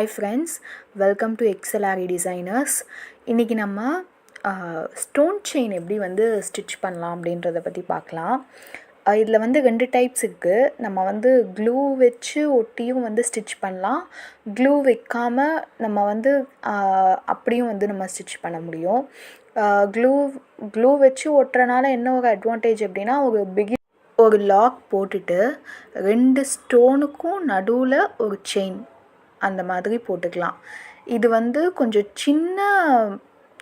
Hi friends, welcome to எக்ஸலாரி designers. இன்றைக்கி நம்ம ஸ்டோன் செயின் எப்படி வந்து ஸ்டிச் பண்ணலாம் அப்படின்றத பற்றி பார்க்கலாம். இதில் வந்து 2 டைப்ஸ் இருக்குது. நம்ம வந்து க்ளூ வச்சு ஒட்டியும் வந்து ஸ்டிச் பண்ணலாம். க்ளூ வைக்காமல் நம்ம வந்து அப்படியும் வந்து நம்ம ஸ்டிச் பண்ண முடியும். க்ளூ வச்சு ஒட்டுறனால என்ன ஒரு அட்வான்டேஜ் அப்படின்னா, ஒரு லாக் போட்டுட்டு 2 ஸ்டோனுக்கும் நடுவில் ஒரு செயின் அந்த மாதிரி போட்டுக்கலாம். இது வந்து கொஞ்சம்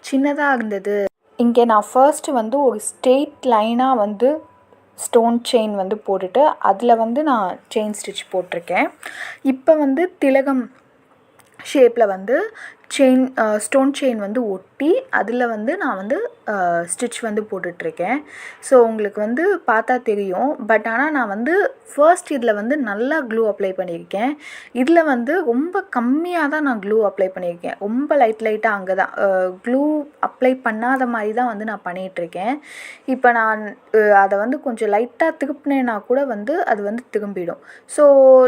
சின்னதாக இருந்தது. இங்கே நான் ஃபர்ஸ்ட்டு வந்து ஒரு ஸ்ட்ரெயிட் லைனாக வந்து ஸ்டோன் செயின் வந்து போட்டுட்டு அதில் வந்து நான் செயின் ஸ்டிச் போட்டிருக்கேன். இப்போ வந்து திலகம் ஷேப்பில் வந்து ஸ்டோன் செயின் வந்து ஒட்டி அதில் வந்து நான் வந்து ஸ்டிச் வந்து போட்டுட்ருக்கேன். ஸோ உங்களுக்கு வந்து பார்த்தா தெரியும். பட் ஆனால் நான் வந்து ஃபர்ஸ்ட் இதில் வந்து நல்லா க்ளூ அப்ளை பண்ணியிருக்கேன். இதில் வந்து ரொம்ப கம்மியாக தான் நான் க்ளூ அப்ளை பண்ணியிருக்கேன். ரொம்ப லைட்டாக அங்கே தான் க்ளூ அப்ளை பண்ணாத மாதிரி தான் வந்து நான் பண்ணிகிட்ருக்கேன். இப்போ நான் அதை வந்து கொஞ்சம் லைட்டாக திருப்பினேன்னா கூட வந்து அது வந்து திரும்பிடும். ஸோ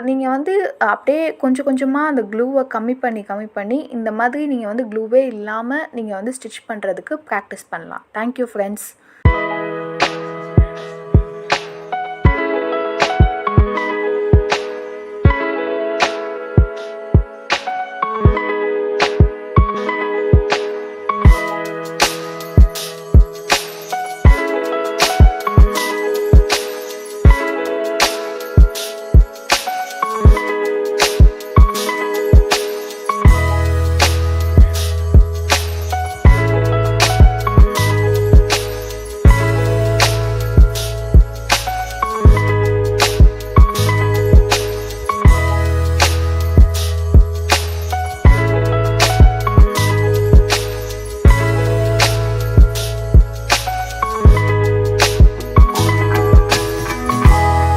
நீங்கள் வந்து அப்படியே கொஞ்சம் கொஞ்சமாக அந்த க்ளூவை கம்மி பண்ணி இந்த மாதிரி நீங்கள் வந்து க்ளூவே இல்லாமல் நீங்கள் வந்து ஸ்டிச் பண்ணுறதுக்கு ப்ராக்டிஸ் பண்ணலாம். Thank you friends.